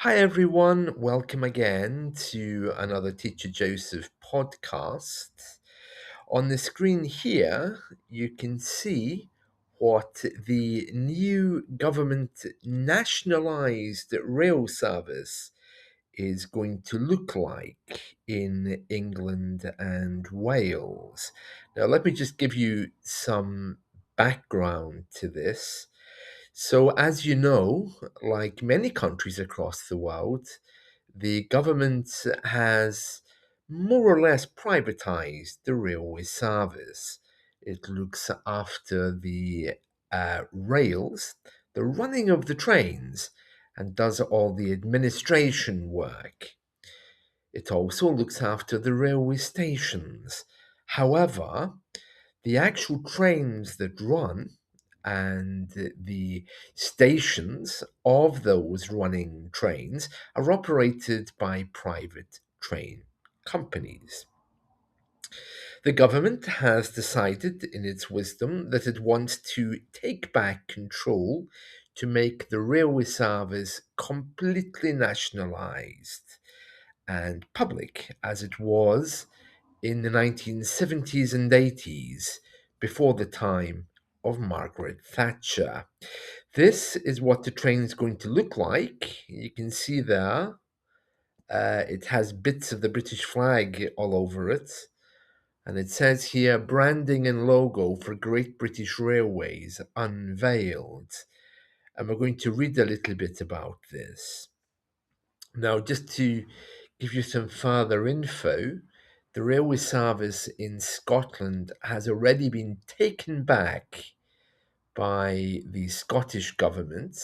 Hi, everyone. Welcome again to another Teacher Joseph podcast. On the screen here, you can see what the new government nationalised rail service is going to look like in England and Wales. Now, let me just give you some background to this. So, as you know, like many countries across the world, the government has more or less privatized the railway service. It looks after the rails, the running of the trains, and does all the administration work. It also looks after the railway stations. However, the actual trains that run and the stations of those running trains are operated by private train companies. The government has decided, in its wisdom, that it wants to take back control to make the railway service completely nationalised and public as it was in the 1970s and 80s, before the time of Margaret Thatcher. This is what the train is going to look like. You can see there, it has bits of the British flag all over it. And it says here, branding and logo for Great British Railways, Unveiled. And we're going to read a little bit about this. Now, just to give you some further info, the railway service in Scotland has already been taken back by the Scottish government,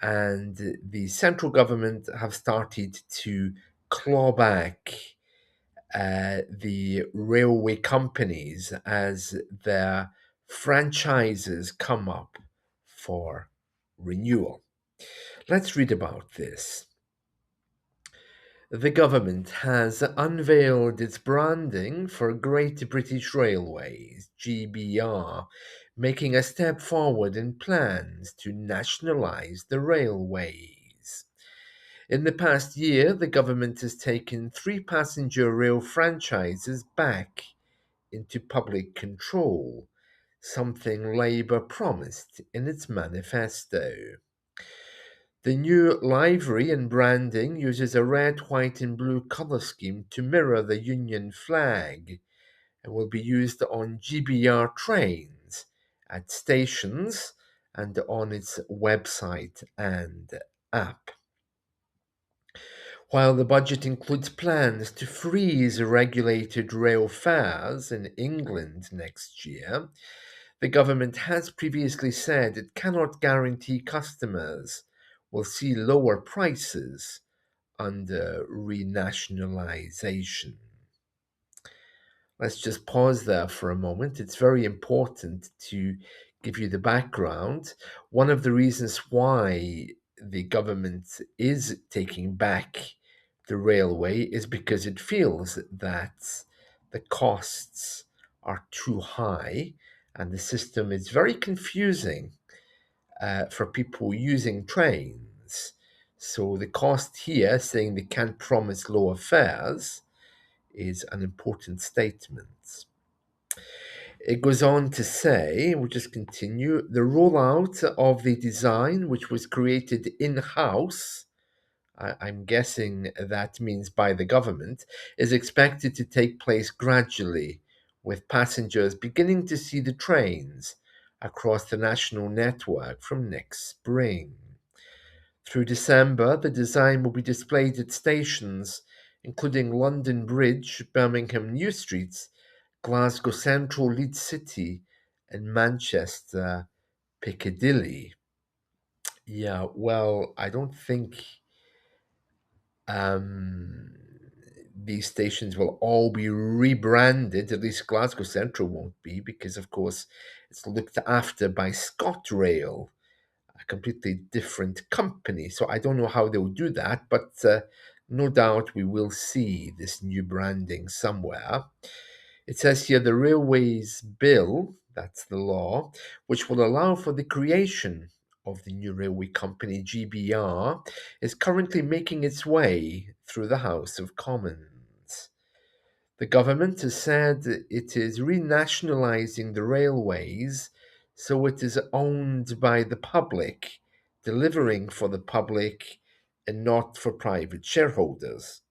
and the central government have started to claw back the railway companies as their franchises come up for renewal. Let's read about this. The government has unveiled its branding for Great British Railways, GBR, making a step forward in plans to nationalise the railways. In the past year, the government has taken 3 passenger rail franchises back into public control, something Labour promised in its manifesto. The new livery and branding uses a red, white, and blue colour scheme to mirror the Union flag and will be used on GBR trains, at stations, and on its website and app. While the budget includes plans to freeze regulated rail fares in England next year, the government has previously said it cannot guarantee customers will see lower prices under renationalisation. Let's just pause there for a moment. It's very important to give you the background. One of the reasons why the government is taking back the railway is because it feels that the costs are too high and the system is very confusing for people using trains. So the cost here, saying they can't promise lower fares, is an important statement. It goes on to say, we'll just continue, the rollout of the design, which was created in-house, I'm guessing that means by the government, is expected to take place gradually, with passengers beginning to see the trains across the national network from next spring. Through December, the design will be displayed at stations including London Bridge, Birmingham New Street, Glasgow Central, Leeds City, and Manchester Piccadilly. Yeah, well, I don't think um, these stations will all be rebranded. At least Glasgow Central won't be, because, of course, it's looked after by ScotRail, a completely different company. So I don't know how they'll do that, but no doubt we will see this new branding somewhere. It says here the Railways Bill, that's the law, which will allow for the creation of the new railway company, GBR, is currently making its way through the House of Commons. The government has said it is renationalising the railways so it is owned by the public, delivering for the public and not for private shareholders.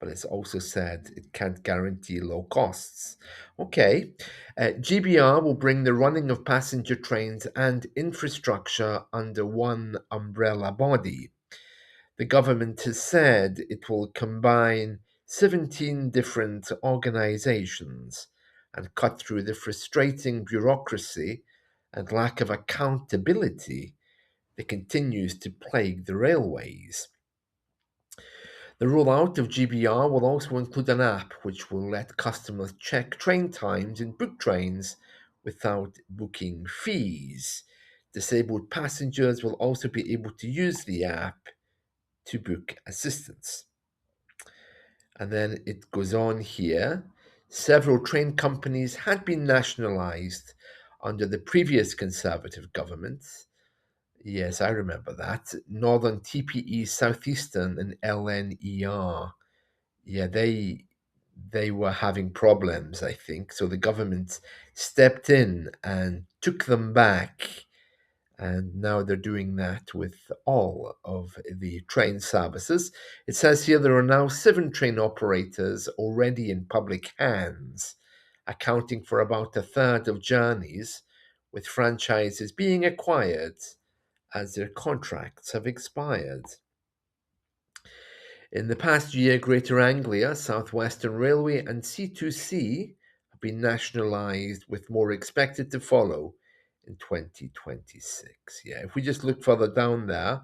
But it's also said it can't guarantee low costs. Okay, GBR will bring the running of passenger trains and infrastructure under one umbrella body. The government has said it will combine 17 different organizations and cut through the frustrating bureaucracy and lack of accountability that continues to plague the railways. The rollout of GBR will also include an app which will let customers check train times and book trains without booking fees. Disabled passengers will also be able to use the app to book assistance. And then it goes on here. Several train companies had been nationalized under the previous Conservative government. Yes, I remember that. Northern TPE, Southeastern, and LNER. Yeah, they were having problems, I think. So the government stepped in and took them back, and now they're doing that with all of the train services. It says here there are now 7 train operators already in public hands, accounting for about a third of journeys, with franchises being acquired as their contracts have expired. In the past year, Greater Anglia, South Western Railway, and C2C have been nationalised, with more expected to follow in 2026. Yeah, if we just look further down there,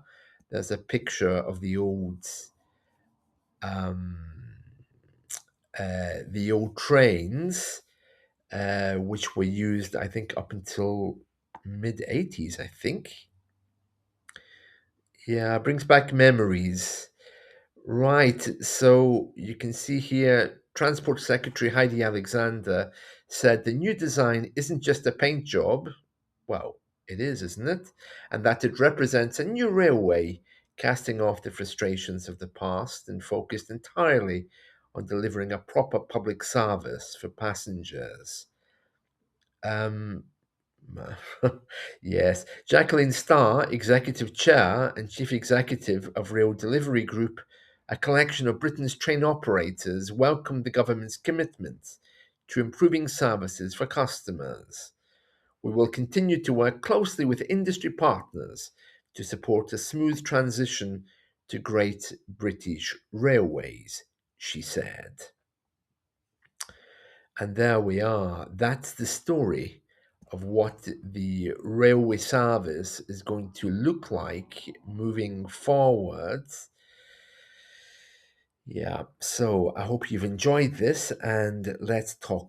there's a picture of um, the old trains, which were used, I think, up until mid 80s. I think. Yeah, brings back memories. Right. So you can see here, Transport Secretary Heidi Alexander said the new design isn't just a paint job. Well, it is, isn't it? And that it represents a new railway, casting off the frustrations of the past and focused entirely on delivering a proper public service for passengers. Um, yes, Jacqueline Starr, Executive Chair and Chief Executive of Rail Delivery Group, a collection of Britain's train operators, welcomed the government's commitment to improving services for customers. We will continue to work closely with industry partners to support a smooth transition to Great British Railways, she said. And there we are. That's the story of what the railway service is going to look like moving forward. Yeah, so I hope you've enjoyed this, and let's talk